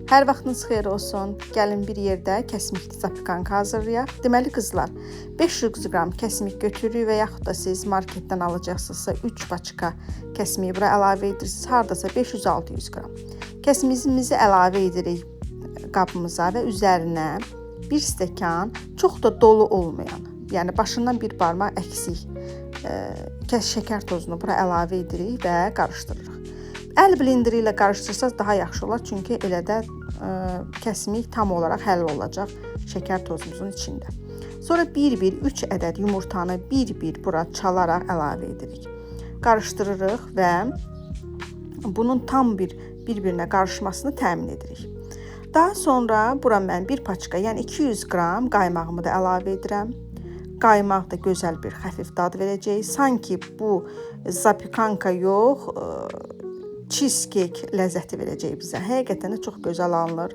Hər vaxtınız xeyir olsun. Gəlin bir yerdə kəsmik zapikanka hazırlayaq. Deməli qızlar, 500 qram kəsmik götürürük və yaxud da siz marketdən alacaqsınızsa 3 paçka kəsmiyi bura əlavə edirsiniz. Hardasa 500-600 qram. Kəsmiyimizi əlavə edirik qabımıza və üzərinə 1 stəkan çox da dolu olmayan, yəni başından bir barmaq əksik şəkər tozunu bura əlavə edirik və qarışdırırıq. Əl blenderi ilə qarışdırsanız daha yaxşı olar, çünki elə də kəsmik tam olaraq həll olacaq şəkər tozumuzun içində. Sonra 1-1 3 ədəd yumurtanı bir-bir bura çalaraq əlavə edirik. Qarışdırırıq və bunun tam bir-birinə qarışmasını təmin edirik. Daha sonra bura mən bir paçka, yəni 200 qram qaymağımı da əlavə edirəm. Qaymaq da gözəl bir xəfif dad verəcək. Sanki bu zapikanka yox, cheesecake ləzzəti verəcək bizə. Həqiqətən də çox gözəl alınır.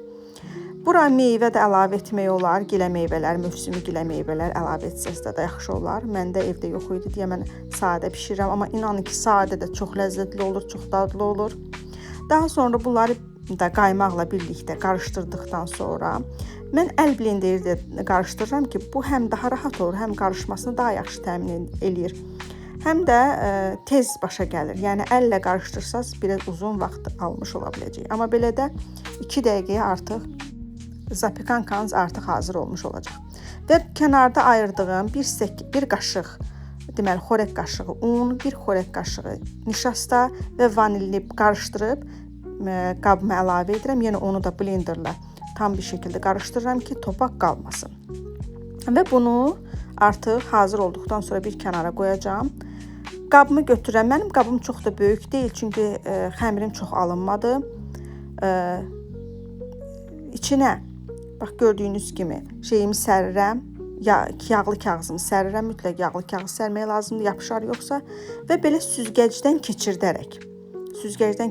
Bura meyvə də əlavə etmək olar. Gilə meyvələr, mövsümi gilə meyvələr əlavə etsəz də yaxşı olar. Məndə evdə yox idi deyə mən sadə bişirirəm, amma inanın ki, sadə də çox ləzzətli olur, çox dadlı olur. Daha sonra bunları da qaymaqla birlikdə qarışdırdıqdan sonra mən əl blenderi də qarışdırıram ki, bu həm daha rahat olur, həm qarışmasını daha yaxşı təmin eləyir. Həm də tez başa gəlir. Yəni əllə qarışdırsaz biraz uzun vaxt almış ola biləcək. Amma belə də 2 dəqiqəyə artıq zapikankanız artıq hazır olmuş olacaq. Və kənarda ayırdığım bir qaşıq, deməli xörək qaşığı un, bir xörək qaşığı nişasta və vanilini qarışdırıb qabıma əlavə edirəm. Yəni onu da blenderla tam bir şəkildə qarışdırıram ki, topaq qalmasın. Və bunu artıq hazır olduqdan sonra bir kənara qoyacağam. Qabımı götürürəm. Mənim qabım çox da böyük deyil, çünki xəmirim çox alınmadı. İçinə bax gördüyünüz kimi şeyimi sərirəm. Yağlı kağızımı sərirəm. Mütləq yağlı kağız sərmək lazımdır, yapışar yoxsa. Və belə süzgəcdən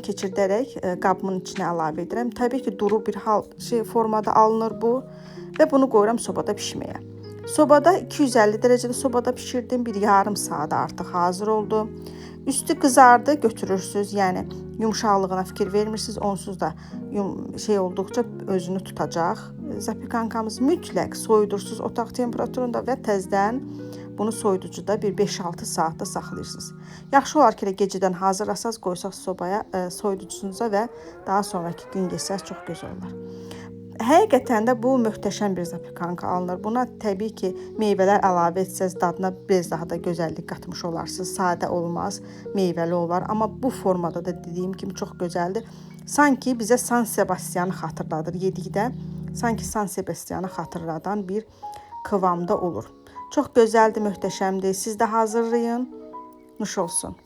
keçirdərək qabımın içinə əlavə edirəm. Təbii ki, duru bir formada alınır bu və bunu qoyuram sobada bişməyə. Sobada 250 dərəcədə sobada bişirdim. Bir yarım saat artıq hazır oldu. Üstü qızardı, götürürsüz. Yəni yumşaqlığına fikir vermirsiniz. Onsuz da olduqca özünü tutacaq. Zapikankamız mütləq soyudursuz otaq temperaturunda və təzədən bunu soyuducuda bir 5-6 saatda saxlayırsınız. Yaxşı olar ki, gecədən hazırlasaz, qoysaq sobaya, soyuducunuza və daha sonraki gün yesəz çox gözəl olar. Həqiqətən də bu möhtəşəm bir zapikanka alınır. Buna təbii ki, meyvələr əlavə etsəz dadına biraz daha da gözəllik qatmış olarsınız. Sadə olmaz, meyvəli olar. Amma bu formada da dediyim kimi çox gözəldir. Sanki bizə San Sebastian'ı xatırladır yedikdə. Sanki San Sebastian'ı xatırladan bir kıvamda olur. Çox gözəldir, möhtəşəmdir. Siz də hazırlayın. Nuş olsun.